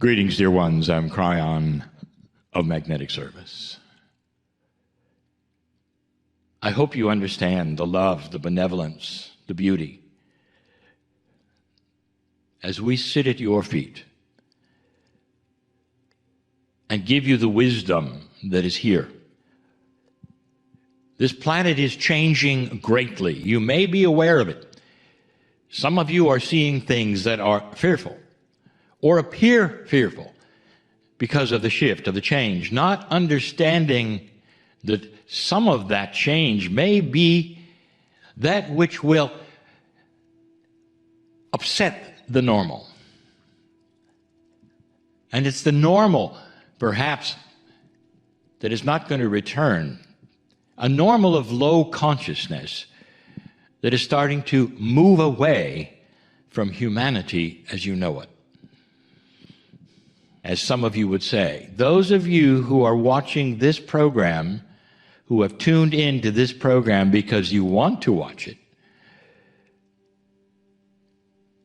Greetings, dear ones. I'm Kryon of Magnetic Service. I hope you understand the love, the benevolence, the beauty as we sit at your feet and give you the wisdom that is here. This planet is changing greatly. You may be aware of it. Some of you are seeing things that are fearful or appear fearful because of the shift, of the change, not understanding that some of that change may be that which will upset the normal. And it's the normal, perhaps, that is not going to return. A normal of low consciousness that is starting to move away from humanity as you know it. As some of you would say, those of you who are watching this program, who have tuned into this program because you want to watch it,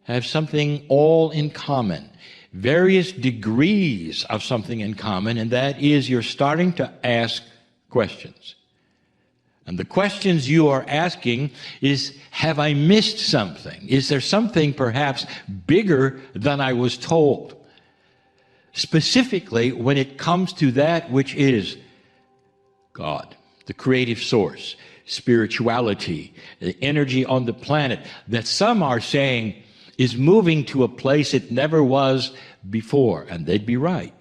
have something all in common, various degrees of something in common, and that is you're starting to ask questions. And the questions you are asking is, have I missed something? Is there something perhaps bigger than I was told? Specifically, when it comes to that which is God, the creative source, spirituality, the energy on the planet, that some are saying is moving to a place it never was before, and they'd be right.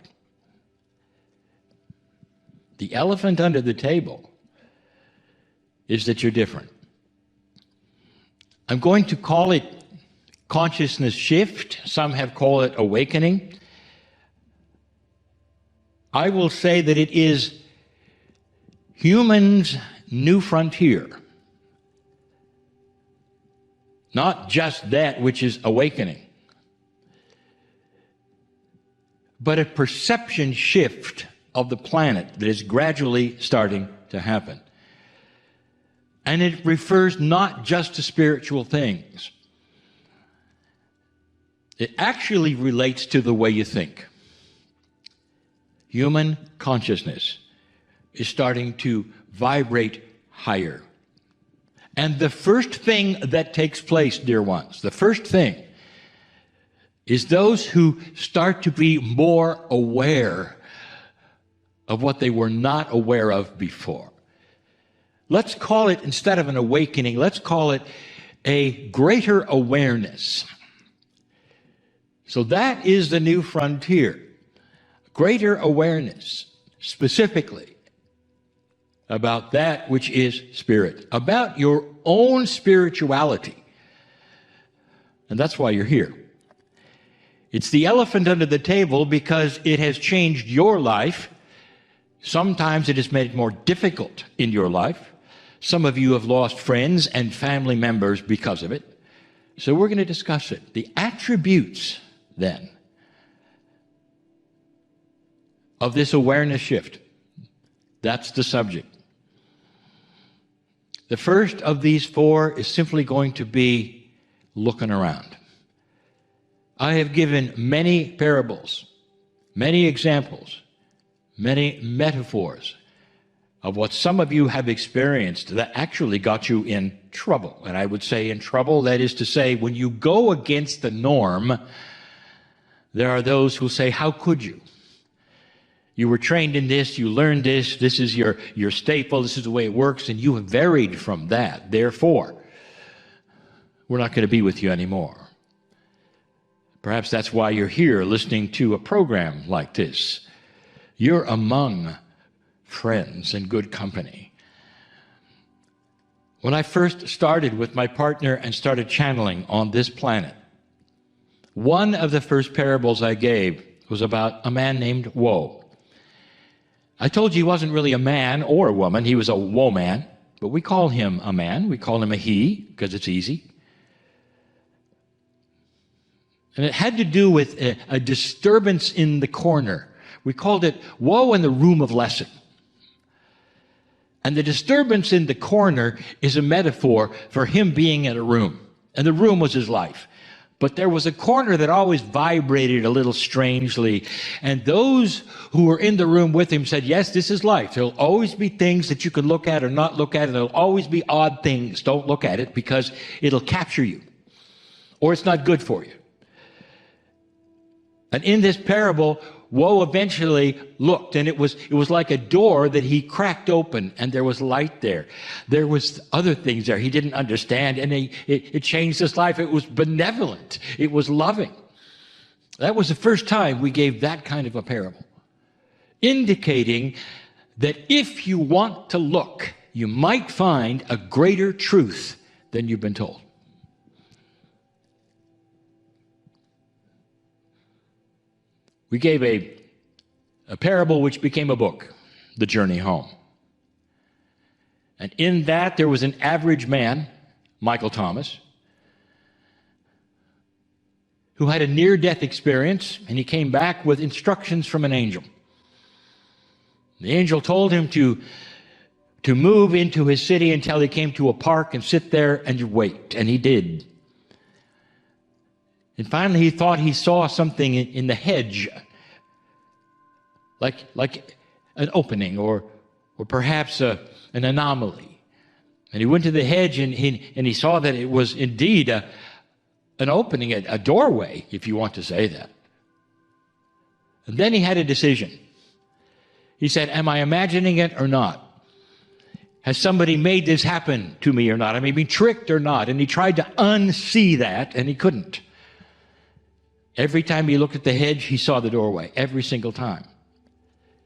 The elephant under the table is that you're different. I'm going to call it consciousness shift. Some have called it awakening. I will say that it is humans' new frontier. Not just that which is awakening, but a perception shift of the planet that is gradually starting to happen. And it refers not just to spiritual things. It actually relates to the way you think. Human consciousness is starting to vibrate higher. And the first thing that takes place, dear ones, the first thing is those who start to be more aware of what they were not aware of before. Let's call it, instead of an awakening, let's call it a greater awareness. So that is the new frontier. Greater awareness, specifically about that which is spirit, about your own spirituality. And that's why you're here. It's the elephant under the table because it has changed your life. Sometimes it has made it more difficult in your life. Some of you have lost friends and family members because of it. So we're going to discuss it. The attributes, then, of this awareness shift. That's the subject. The first of these four is simply going to be looking around. I have given many parables, many examples, many metaphors of what some of you have experienced that actually got you in trouble. And I would say in trouble, that is to say, when you go against the norm, there are those who say, how could you? You were trained in this, you learned this is your staple, this is the way it works, and you have varied from that. Therefore, we're not going to be with you anymore. Perhaps that's why you're here listening to a program like this. You're among friends and good company. When I first started with my partner and started channeling on this planet, one of the first parables I gave was about a man named Woe. I told you he wasn't really a man or a woman. He was a woman, but we call him a man. We call him a he because it's easy. And it had to do with a disturbance in the corner. We called it woe in the room of lesson. And the disturbance in the corner is a metaphor for him being in a room. And the room was his life. But there was a corner that always vibrated a little strangely. And those who were in the room with him said, yes, this is life. There'll always be things that you can look at or not look at. And there'll always be odd things. Don't look at it because it'll capture you. Or it's not good for you. And in this parable, woe eventually looked, and it was like a door that he cracked open, and there was light there. There was other things there he didn't understand, and it changed his life. It was benevolent. It was loving. That was the first time we gave that kind of a parable, indicating that if you want to look, you might find a greater truth than you've been told. We gave a parable which became a book, The Journey Home. And in that, there was an average man, Michael Thomas, who had a near-death experience, and he came back with instructions from an angel. The angel told him to move into his city until he came to a park and sit there and wait, and he did. And finally, he thought he saw something in the hedge, like an opening or perhaps an anomaly. And he went to the hedge, and he saw that it was indeed an opening, a doorway, if you want to say that. And then he had a decision. He said, am I imagining it or not? Has somebody made this happen to me or not? Am I being tricked or not? And he tried to unsee that, and he couldn't. Every time he looked at the hedge, he saw the doorway, every single time.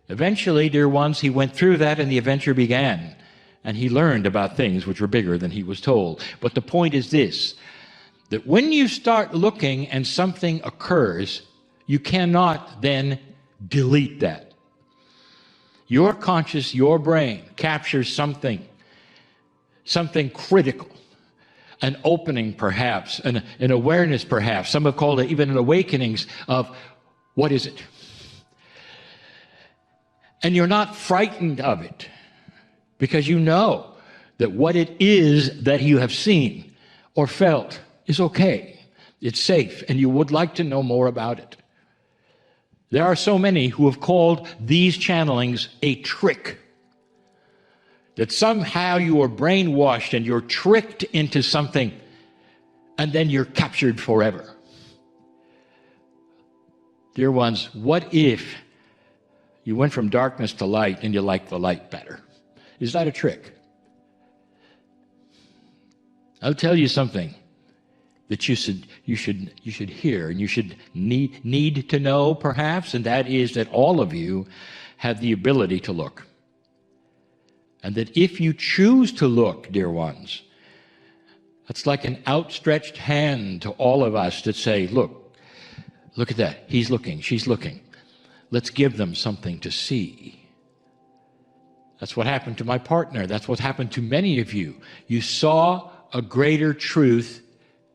Eventually, dear ones, he went through that, and the adventure began. And he learned about things which were bigger than he was told. But the point is this, that when you start looking and something occurs, you cannot then delete that. Your conscious, your brain captures something critical. An opening, perhaps, an awareness, perhaps. Some have called it even an awakenings of what is it? And you're not frightened of it because you know that what it is that you have seen or felt is okay. It's safe, and you would like to know more about it. There are so many who have called these channelings a trick. That somehow you are brainwashed and you're tricked into something, and then you're captured forever. Dear ones, what if you went from darkness to light and you like the light better? Is that a trick? I'll tell you something that you should hear and you should need to know, perhaps, and that is that all of you have the ability to look. And that if you choose to look, dear ones, that's like an outstretched hand to all of us to say, look at that. He's looking, she's looking. Let's give them something to see. That's what happened to my partner. That's what happened to many of you. You saw a greater truth.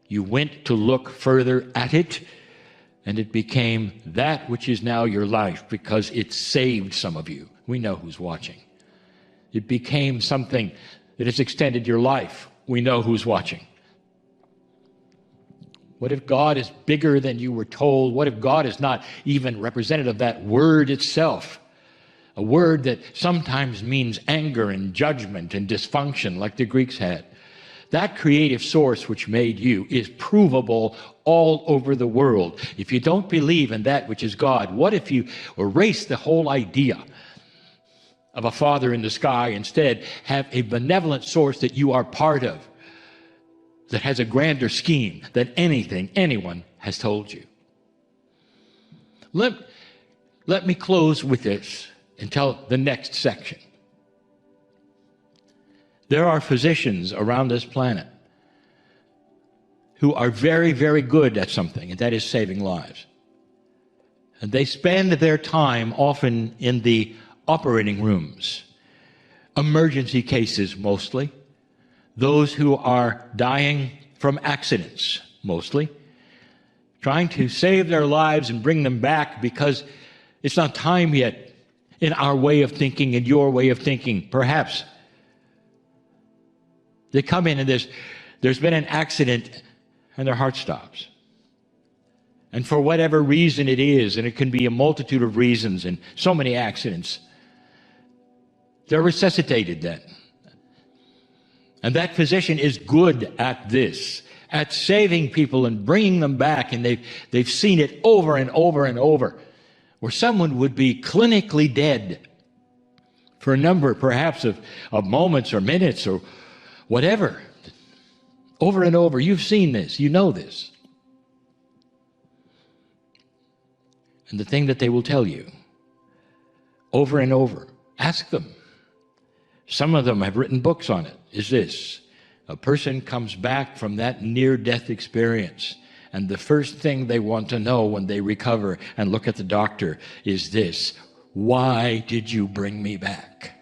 You went to look further at it, and it became that which is now your life because it saved some of you. We know who's watching. It became something that has extended your life. We know who's watching. What if God is bigger than you were told? What if God is not even representative of that word itself? A word that sometimes means anger and judgment and dysfunction like the Greeks had. That creative source which made you is provable all over the world. If you don't believe in that which is God, what if you erase the whole idea of a Father in the sky, instead have a benevolent source that you are part of, that has a grander scheme than anything anyone has told you? Let me close with this until the next section. There are physicians around this planet who are very, very good at something, and that is saving lives. And they spend their time often in the operating rooms, emergency cases mostly, those who are dying from accidents mostly, trying to save their lives and bring them back because it's not time yet in our way of thinking and your way of thinking, perhaps. They come in and there's been an accident and their heart stops. And for whatever reason it is, and it can be a multitude of reasons and so many accidents, they're resuscitated then. And that physician is good at this, at saving people and bringing them back, and they've seen it over and over and over, where someone would be clinically dead for a number, perhaps, of moments or minutes or whatever. Over and over. You've seen this. You know this. And the thing that they will tell you over and over, ask them. Some of them have written books on it, is this. A person comes back from that near-death experience, and the first thing they want to know when they recover and look at the doctor is this: why did you bring me back?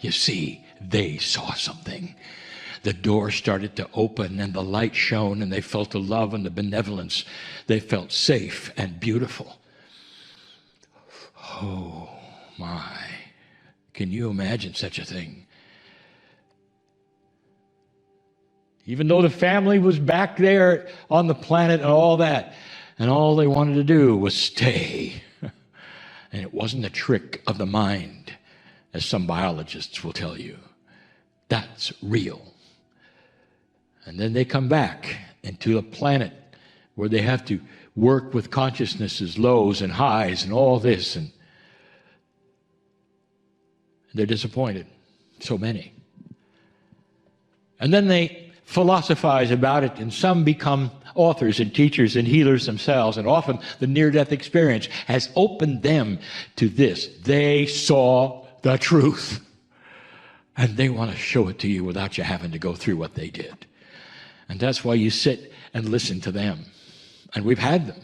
You see, they saw something. The door started to open and the light shone, and they felt the love and the benevolence. They felt safe and beautiful. Oh, my. Can you imagine such a thing? Even though the family was back there on the planet and all that, and all they wanted to do was stay. And it wasn't a trick of the mind, as some biologists will tell you. That's real. And then they come back into a planet where they have to work with consciousnesses, lows and highs and all this, and they're disappointed. So many. And then they philosophize about it, and some become authors and teachers and healers themselves, and often the near-death experience has opened them to this. They saw the truth, and they want to show it to you without you having to go through what they did. And that's why you sit and listen to them. And we've had them.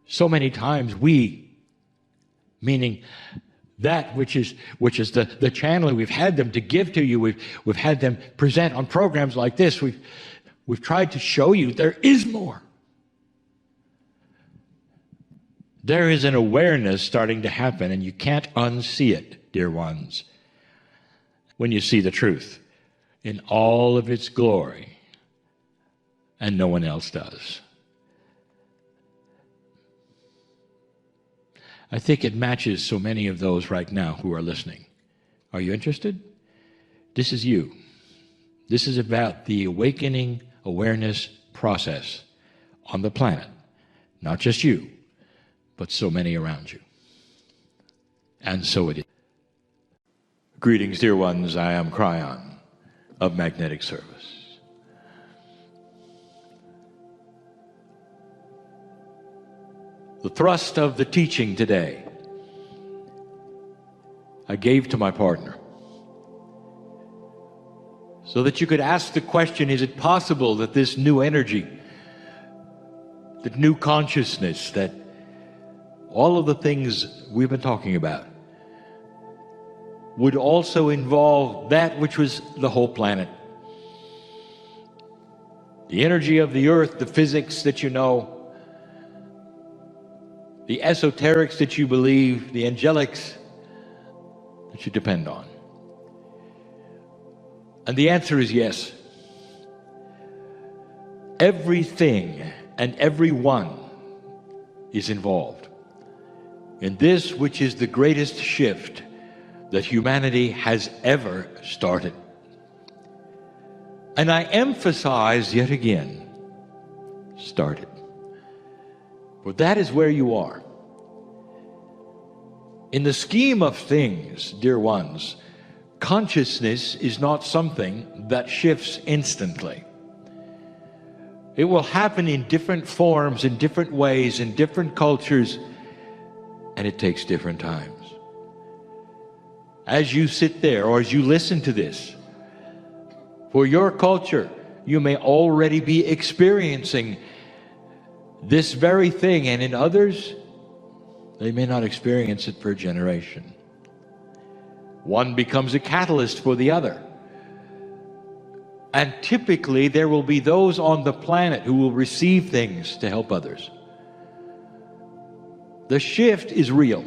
So many times we, meaning that which is the channeling, we've had them to give to you. We've had them present on programs like this. We've tried to show you there is more. There is an awareness starting to happen, and you can't unsee it, dear ones, when you see the truth in all of its glory, and no one else does. I think it matches so many of those right now who are listening. Are you interested? This is you. This is about the awakening awareness process on the planet. Not just you, but so many around you. And so it is. Greetings, dear ones. I am Kryon of Magnetic Service. The thrust of the teaching today I gave to my partner so that you could ask the question, is it possible that this new energy, that new consciousness, that all of the things we've been talking about would also involve that which was the whole planet? The energy of the earth, the physics that you know, the esoterics that you believe, the angelics that you depend on. And the answer is yes. Everything and everyone is involved in this, which is the greatest shift that humanity has ever started. And I emphasize yet again, started. For that is where you are. In the scheme of things, dear ones, consciousness is not something that shifts instantly. It will happen in different forms, in different ways, in different cultures, and it takes different times. As you sit there, or as you listen to this, for your culture, you may already be experiencing this very thing, and in others, they may not experience it for a generation. One becomes a catalyst for the other. And typically, there will be those on the planet who will receive things to help others. The shift is real.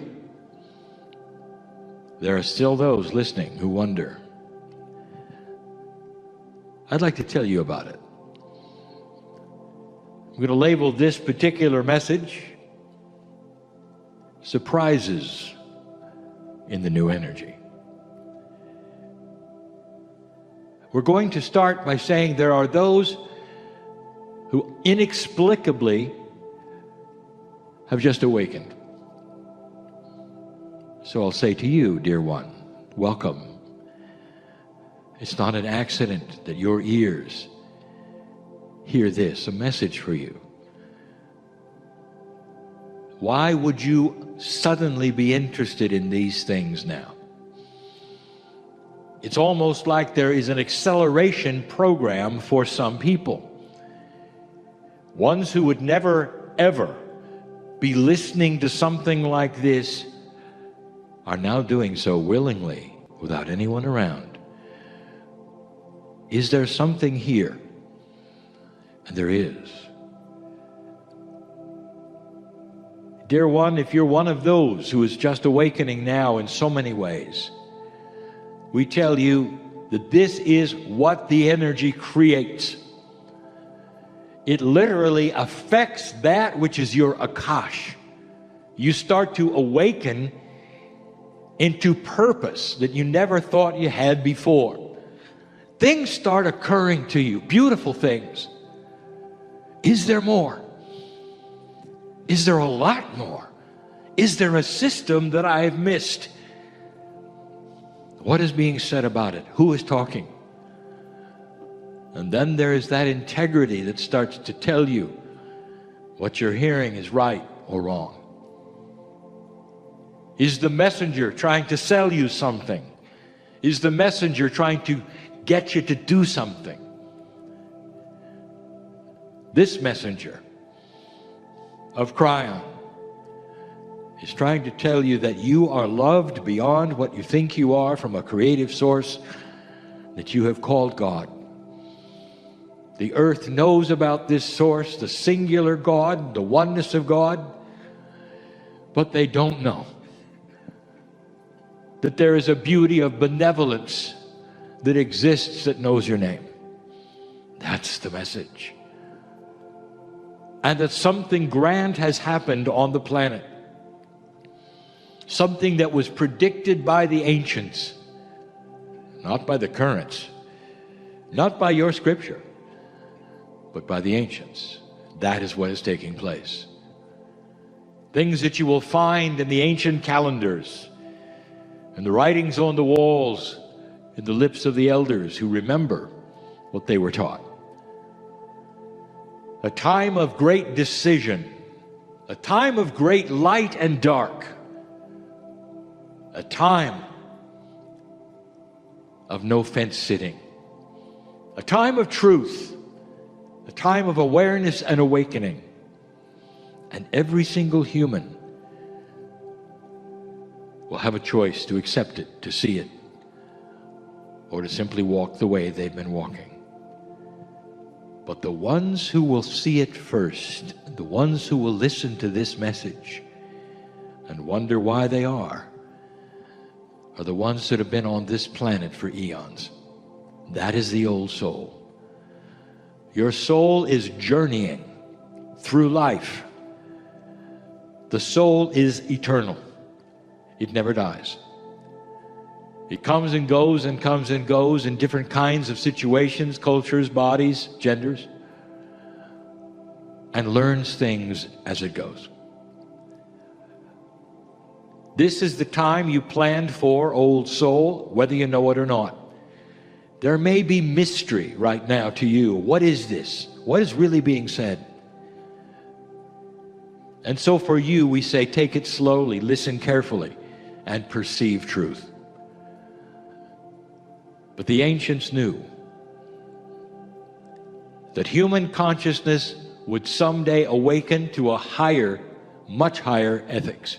There are still those listening who wonder. I'd like to tell you about it. I'm going to label this particular message Surprises in the New Energy. We're going to start by saying there are those who inexplicably have just awakened. So I'll say to you, dear one, welcome. It's not an accident that your ears hear this, a message for you. Why would you suddenly be interested in these things now? It's almost like there is an acceleration program for some people. Ones who would never, ever be listening to something like this are now doing so willingly, without anyone around. Is there something here? And there is. Dear one, if you're one of those who is just awakening now in so many ways, we tell you that this is what the energy creates. It literally affects that which is your Akash. You start to awaken into purpose that you never thought you had before. Things start occurring to you, beautiful things. Is there more? Is there a lot more? Is there a system that I have missed? What is being said about it? Who is talking? And then there is that integrity that starts to tell you what you're hearing is right or wrong. Is the messenger trying to sell you something? Is the messenger trying to get you to do something? This messenger of Kryon is trying to tell you that you are loved beyond what you think you are from a creative source that you have called God. The earth knows about this source, the singular God, the oneness of God, but they don't know that there is a beauty of benevolence that exists that knows your name. That's the message. And that something grand has happened on the planet. Something that was predicted by the ancients, not by the currents, not by your scripture, but by the ancients. That is what is taking place. Things that you will find in the ancient calendars, and the writings on the walls, in the lips of the elders who remember what they were taught. A time of great decision, a time of great light and dark, a time of no fence sitting, a time of truth, a time of awareness and awakening. And every single human will have a choice to accept it, to see it, or to simply walk the way they've been walking. But the ones who will see it first, the ones who will listen to this message and wonder why they are the ones that have been on this planet for eons. That is the old soul. Your soul is journeying through life. The soul is eternal. It never dies. It comes and goes and comes and goes in different kinds of situations, cultures, bodies, genders, and learns things as it goes. This is the time you planned for, old soul, whether you know it or not. There may be mystery right now to you. What is this? What is really being said? And so for you, we say, take it slowly, listen carefully, and perceive truth. But the ancients knew that human consciousness would someday awaken to a higher, much higher ethics.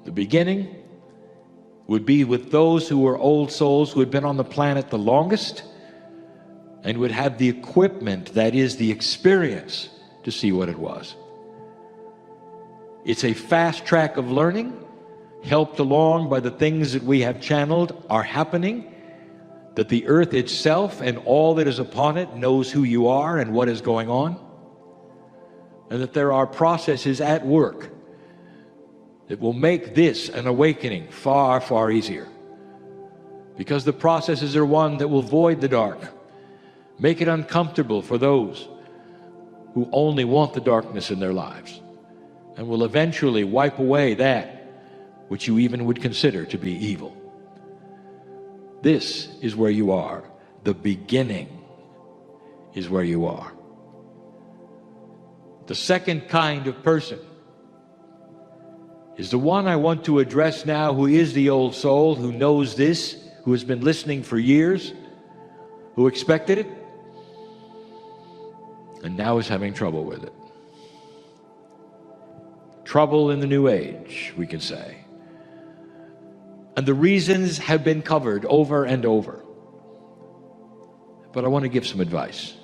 The beginning would be with those who were old souls who had been on the planet the longest and would have the equipment, that is, the experience, to see what it was. It's a fast track of learning, helped along by the things that we have channeled are happening, that the earth itself and all that is upon it knows who you are and what is going on. and that there are processes at work that will make this an awakening far, far easier. Because the processes are one that will void the dark, make it uncomfortable for those who only want the darkness in their lives, and will eventually wipe away that which you even would consider to be evil. This is where you are. The beginning is where you are. The second kind of person is the one I want to address now, who is the old soul, who knows this, who has been listening for years, who expected it, and now is having trouble with it. Trouble in the new age, we can say. And the reasons have been covered over and over. But I want to give some advice.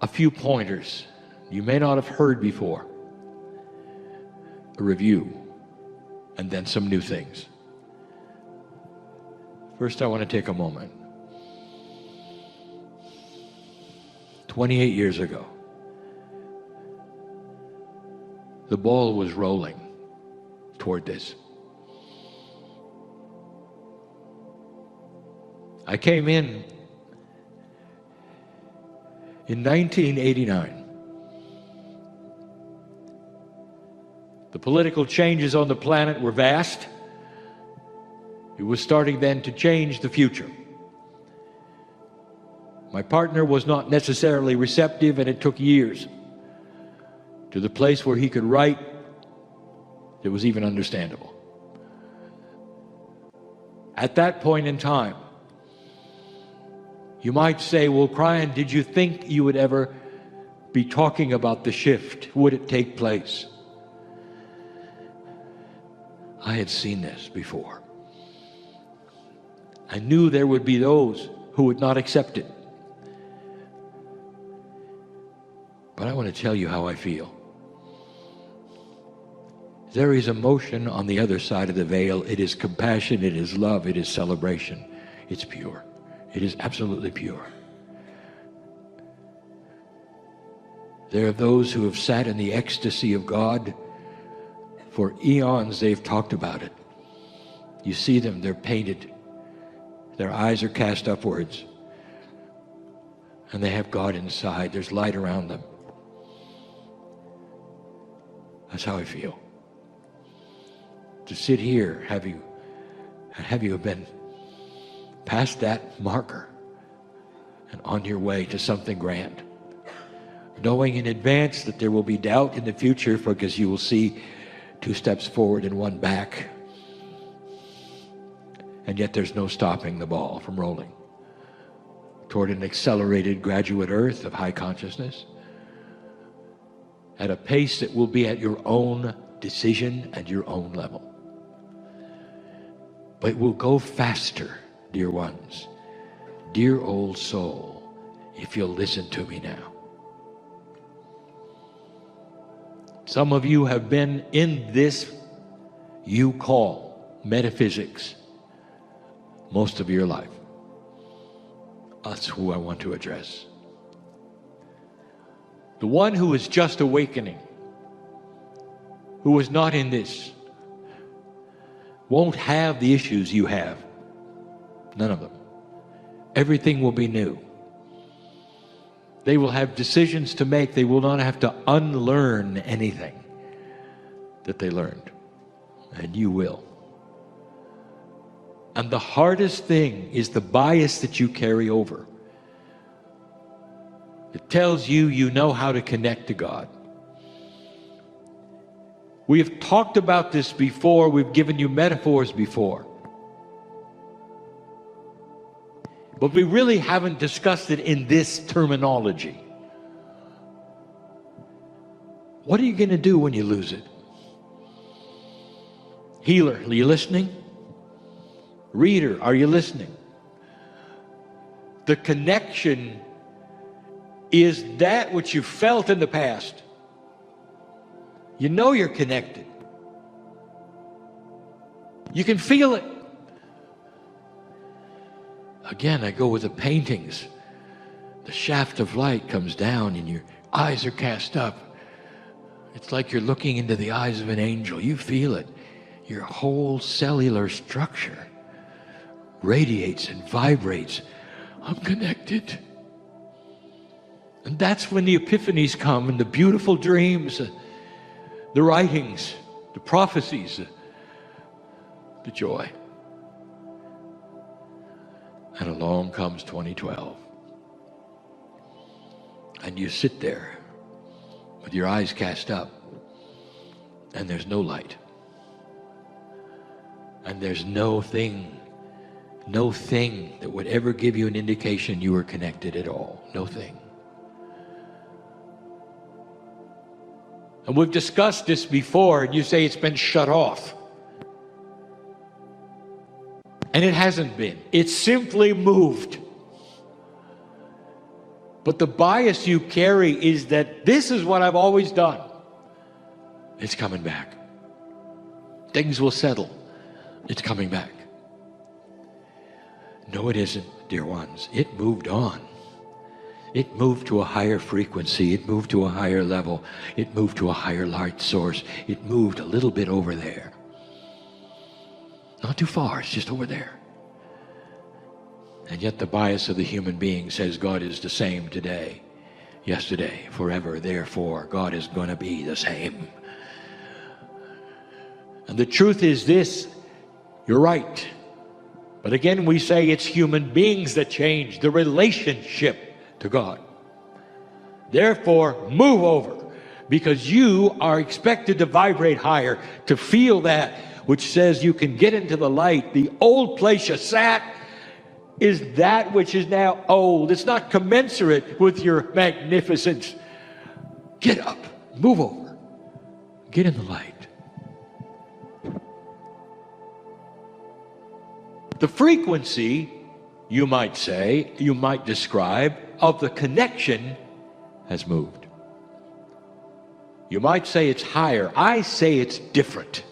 A few pointers you may not have heard before. A review, and then some new things. First, I want to take a moment. 28 years ago, the ball was rolling toward this. I came in 1989. The political changes on the planet were vast. It was starting then to change the future. My partner was not necessarily receptive, and it took years to the place where he could write that was even understandable. At that point in time, you might say, well, Kryon, did you think you would ever be talking about the shift? Would it take place? I had seen this before. I knew there would be those who would not accept it. But I want to tell you how I feel. There is emotion on the other side of the veil. It is compassion, it is love, it is celebration. It's pure. It is absolutely pure. There are those who have sat in the ecstasy of God. For eons they've talked about it. You see them, they're painted. Their eyes are cast upwards. And they have God inside. There's light around them. That's how I feel. To sit here, have you been past that marker and on your way to something grand, knowing in advance that there will be doubt in the future, because you will see 2 steps forward and 1 back, and yet there's no stopping the ball from rolling toward an accelerated graduate earth of high consciousness at a pace that will be at your own decision and your own level. But it will go faster, dear ones, dear old soul, if you'll listen to me now. Some of you have been in this you call metaphysics most of your life. That's who I want to address. The one who is just awakening, who is not in this, won't have the issues you have. None of them. Everything will be new. They will have decisions to make. They will not have to unlearn anything that they learned. And you will. And the hardest thing is the bias that you carry over. It tells you you know how to connect to God. We have talked about this before. We've given you metaphors before. But we really haven't discussed it in this terminology. What are you going to do when you lose it? Healer, are you listening? Reader, are you listening? The connection is that which you felt in the past. You know you're connected. You can feel it. Again, I go with the paintings. The shaft of light comes down and you're eyes are cast up. It's like you're looking into the eyes of an angel. You feel it. Your whole cellular structure radiates and vibrates. I'm connected. And that's when the epiphanies come and the beautiful dreams, the writings, the prophecies, the joy. And along comes 2012. And you sit there with your eyes cast up, and there's no light. And there's no thing that would ever give you an indication you were connected at all. No thing. And we've discussed this before, and you say it's been shut off. And it hasn't been. It's simply moved. But the bias you carry is that this is what I've always done. It's coming back. Things will settle. It's coming back. No, it isn't, dear ones. It moved on. It moved to a higher frequency. It moved to a higher level. It moved to a higher light source. It moved a little bit over there. Not too far, it's just over there. And yet the bias of the human being says God is the same today, yesterday, forever. Therefore, God is going to be the same. And the truth is this, you're right. But again, we say it's human beings that change the relationship to God. Therefore, move over, because you are expected to vibrate higher, to feel that which says you can get into the light. The old place you sat is that which is now old. It's not commensurate with your magnificence. Get up, move over, get in the light. The frequency, you might say, you might describe, of the connection has moved. You might say it's higher. I say it's different.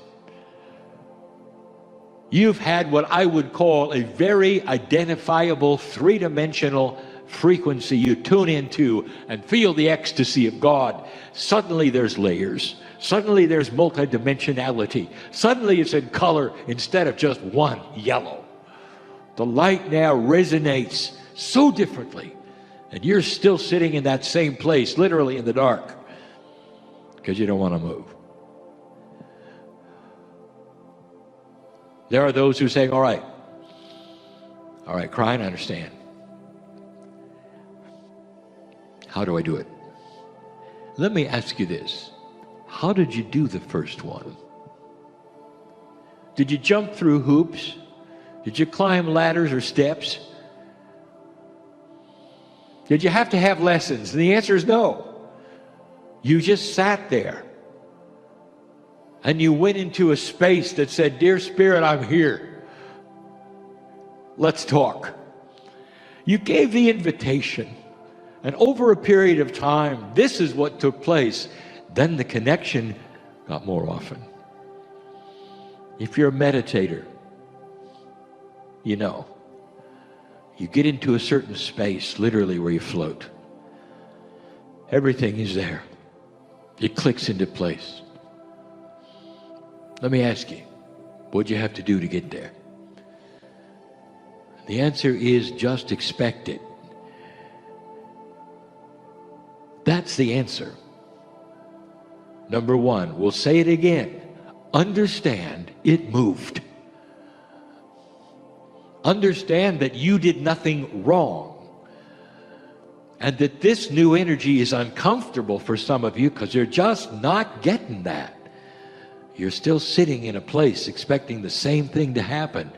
You've had what I would call a very identifiable three-dimensional frequency you tune into and feel the ecstasy of God. Suddenly there's layers. Suddenly there's multidimensionality. Suddenly it's in color instead of just one yellow. The light now resonates so differently. And you're still sitting in that same place, literally in the dark, because you don't want to move. There are those who say, all right, Kryon, I understand. How do I do it? Let me ask you this. How did you do the first one? Did you jump through hoops? Did you climb ladders or steps? Did you have to have lessons? And the answer is no. You just sat there. And you went into a space that said, Dear Spirit, I'm here. Let's talk. You gave the invitation. And over a period of time, this is what took place. Then the connection got more often. If you're a meditator, you know, you get into a certain space, literally where you float. Everything is there. It clicks into place. Let me ask you, what'd you have to do to get there? The answer is just expect it. That's the answer. Number one, we'll say it again. Understand it moved. Understand that you did nothing wrong. And that this new energy is uncomfortable for some of you because you're just not getting that. You're still sitting in a place expecting the same thing to happen.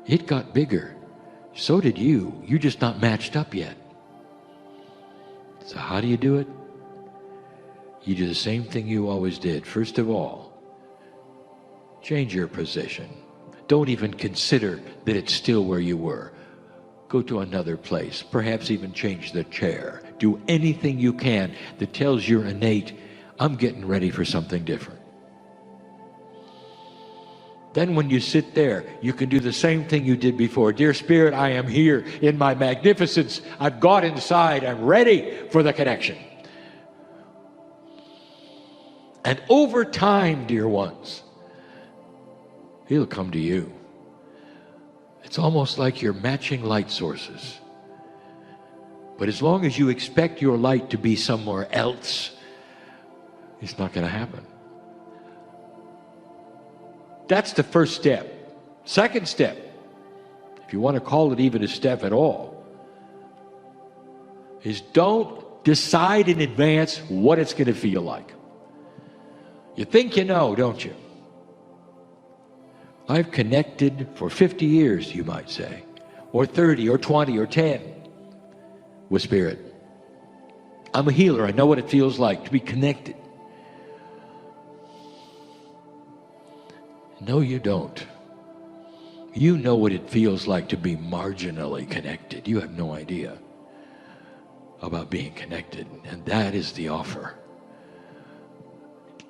It got bigger. So did you. You're just not matched up yet. So how do you do it? You do the same thing you always did. First of all, change your position. Don't even consider that it's still where you were. Go to another place. Perhaps even change the chair. Do anything you can that tells your innate, I'm getting ready for something different. Then when you sit there, you can do the same thing you did before. Dear Spirit, I am here in my magnificence. I've got inside. I'm ready for the connection. And over time, dear ones, He'll come to you. It's almost like you're matching light sources. But as long as you expect your light to be somewhere else, it's not going to happen. That's the first step. Second step, if you want to call it even a step at all, is don't decide in advance what it's going to feel like. You think you know, don't you? I've connected for 50 years, you might say, or 30 or 20 or 10 with Spirit. I'm a healer. I know what it feels like to be connected. No, you don't. You know what it feels like to be marginally connected. You have no idea about being connected, and that is the offer.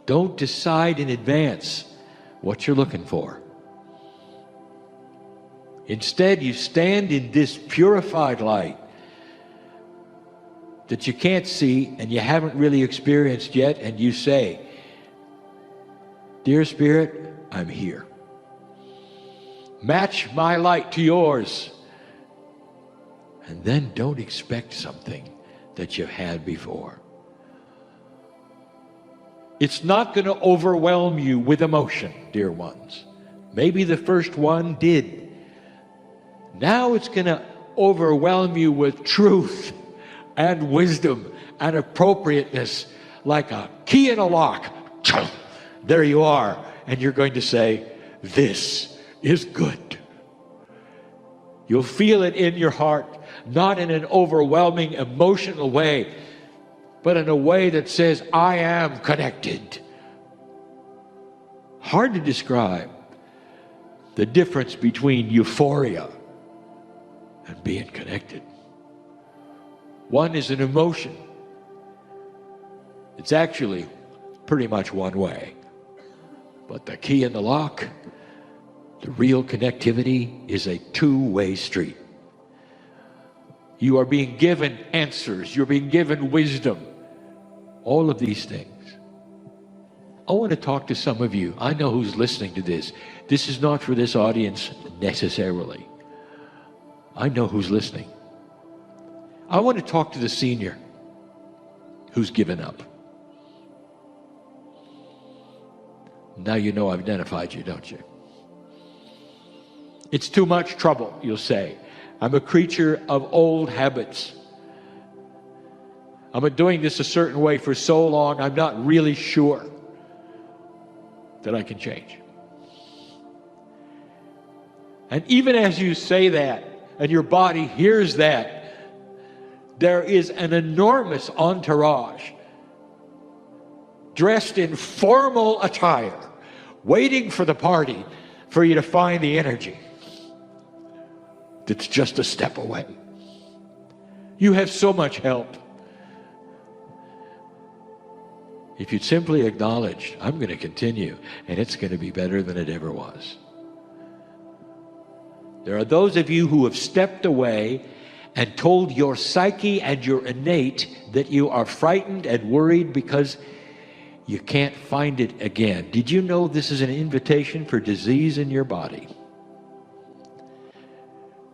Don't decide in advance what you're looking for. Instead, you stand in this purified light that you can't see and you haven't really experienced yet, and you say, "Dear Spirit, I'm here. Match my light to yours." And then don't expect something that you've had before. It's not going to overwhelm you with emotion, dear ones. Maybe the first one did. Now it's going to overwhelm you with truth and wisdom and appropriateness, like a key in a lock. There you are. And you're going to say, "This is good." You'll feel it in your heart, not in an overwhelming emotional way, but in a way that says, "I am connected." Hard to describe the difference between euphoria and being connected. One is an emotion. It's actually pretty much one way. But the key in the lock, the real connectivity, is a two-way street. You are being given answers. You're being given wisdom. All of these things. I want to talk to some of you. I know who's listening to this. This is not for this audience necessarily. I know who's listening. I want to talk to the senior who's given up. Now you know I've identified you, don't you? It's too much trouble, you'll say. I'm a creature of old habits. I've been doing this a certain way for so long, I'm not really sure that I can change. And even as you say that, and your body hears that, there is an enormous entourage dressed in formal attire, waiting for the party for you to find the energy that's just a step away. You have so much help. If you'd simply acknowledge, I'm going to continue, and it's going to be better than it ever was. There are those of you who have stepped away and told your psyche and your innate that you are frightened and worried because you can't find it again. Did you know this is an invitation for disease in your body?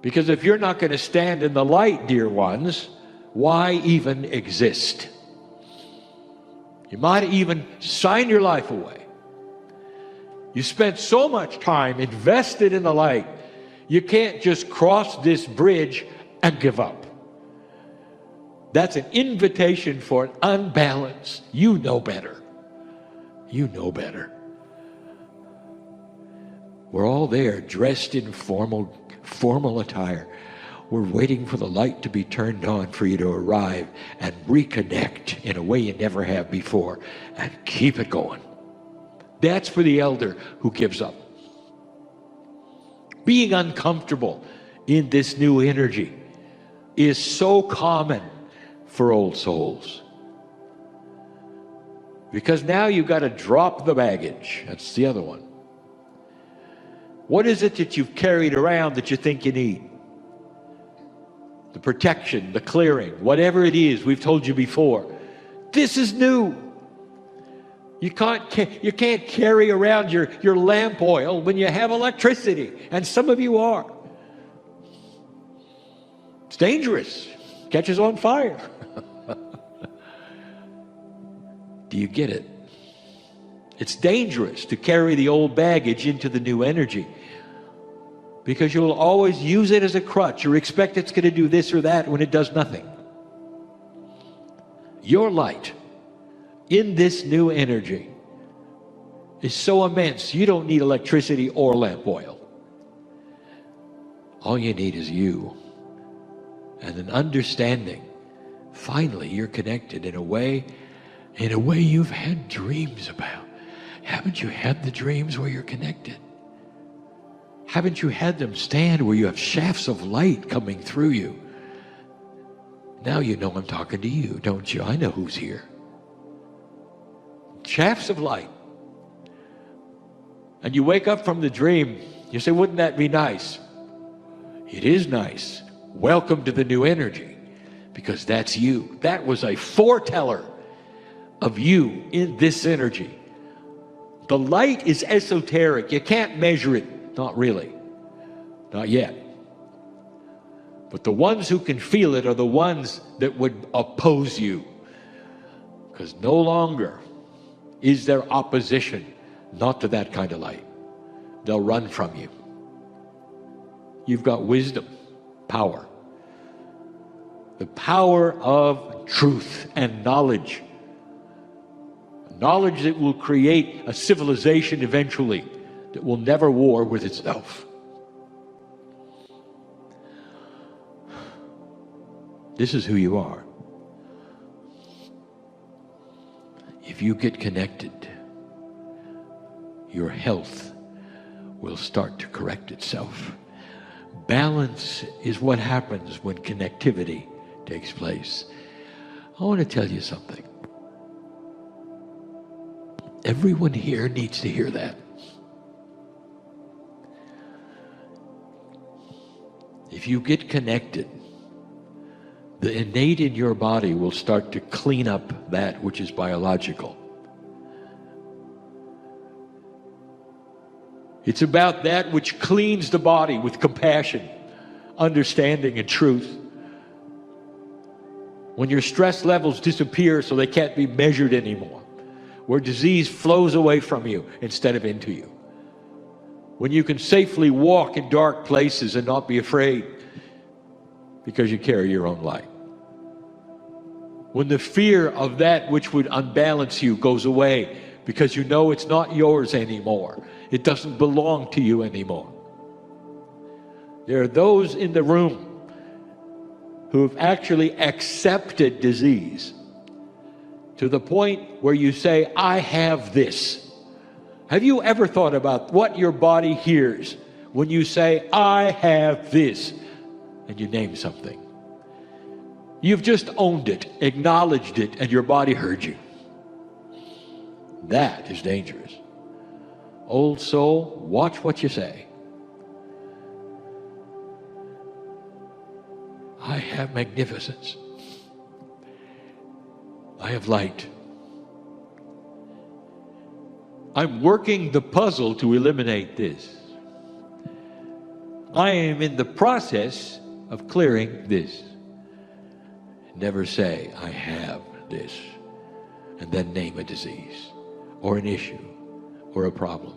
Because if you're not going to stand in the light, dear ones, why even exist? You might even sign your life away. You spent so much time invested in the light, you can't just cross this bridge and give up. That's an invitation for an unbalance. You know better. You know better. We're all there dressed in formal attire. We're waiting for the light to be turned on for you to arrive and reconnect in a way you never have before and keep it going. That's for the elder who gives up. Being uncomfortable in this new energy is so common for old souls. Because now you've got to drop the baggage. That's the other one. What is it that you've carried around that you think you need? The protection, the clearing, whatever it is we've told you before. This is new. You can't carry around your lamp oil when you have electricity, and some of you are. It's dangerous. Catches on fire. Do you get it? It's dangerous to carry the old baggage into the new energy, because you'll always use it as a crutch or expect it's going to do this or that when it does nothing. Your light in this new energy is so immense, you don't need electricity or lamp oil. All you need is you and an understanding. Finally, you're connected in a way you've had dreams about. Haven't you had the dreams where you're connected? Haven't you had them stand where you have shafts of light coming through you? Now you know I'm talking to you, don't you? I know who's here. Shafts of light. And you wake up from the dream, you say, wouldn't that be nice? It is nice. Welcome to the new energy, because that's you. That was a foreteller of you in this energy. The light is esoteric. You can't measure it. Not really. Not yet. But the ones who can feel it are the ones that would oppose you. Because no longer is there opposition not to that kind of light. They'll run from you. You've got wisdom, power. The power of truth and knowledge. Knowledge that will create a civilization eventually that will never war with itself. This is who you are. If you get connected, your health will start to correct itself. Balance is what happens when connectivity takes place. I want to tell you something. Everyone here needs to hear that. If you get connected, the innate in your body will start to clean up that which is biological. It's about that which cleans the body with compassion, understanding, and truth. When your stress levels disappear so they can't be measured anymore. Where disease flows away from you instead of into you. When you can safely walk in dark places and not be afraid because you carry your own light. When the fear of that which would unbalance you goes away because you know it's not yours anymore. It doesn't belong to you anymore. There are those in the room who have actually accepted disease to the point where you say, I have this. Have you ever thought about what your body hears when you say, I have this, and you name something? You've just owned it, acknowledged it, and your body heard you. That is dangerous. Old soul, watch what you say. I have magnificence. I have light. I'm working the puzzle to eliminate this. I am in the process of clearing this. Never say, I have this, and then name a disease, or an issue, or a problem.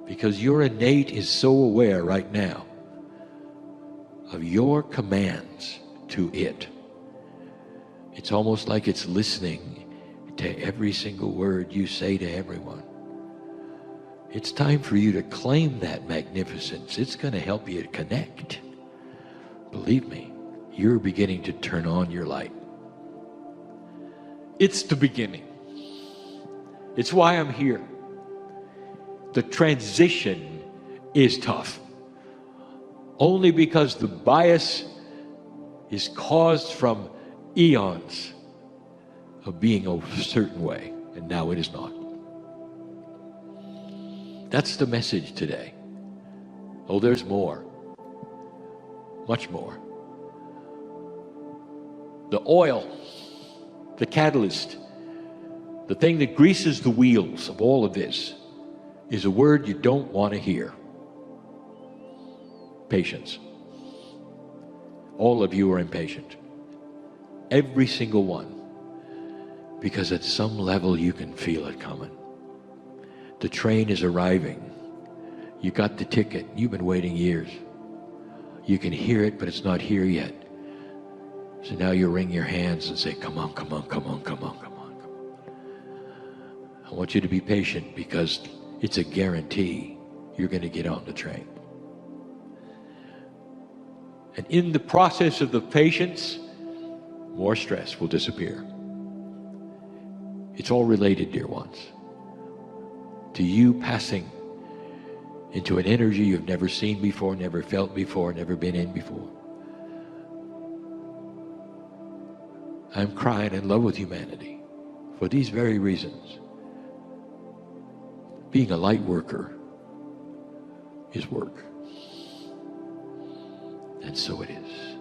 Because your innate is so aware right now of your commands to it. It's almost like it's listening to every single word you say to everyone. It's time for you to claim that magnificence. It's going to help you connect. Believe me, you're beginning to turn on your light. It's the beginning. It's why I'm here. The transition is tough. Only because the bias is caused from eons of being a certain way, and now it is not. That's the message today. Oh, there's more. Much more. The oil, the catalyst, The thing that greases the wheels of all of this is a word you don't want to hear. Patience. All of you are impatient. Every single one. Because at some level you can feel it coming. The train is arriving. You got the ticket. You've been waiting years. You can hear it, but it's not here yet. So now you wring your hands and say, come on, come on, come on, come on, come on, come on. I want you to be patient because it's a guarantee you're going to get on the train. And in the process of the patience, more stress will disappear. It's all related, dear ones, to you passing into an energy you've never seen before, never felt before, never been in before. I'm crying in love with humanity for these very reasons. Being a light worker is work. And so it is.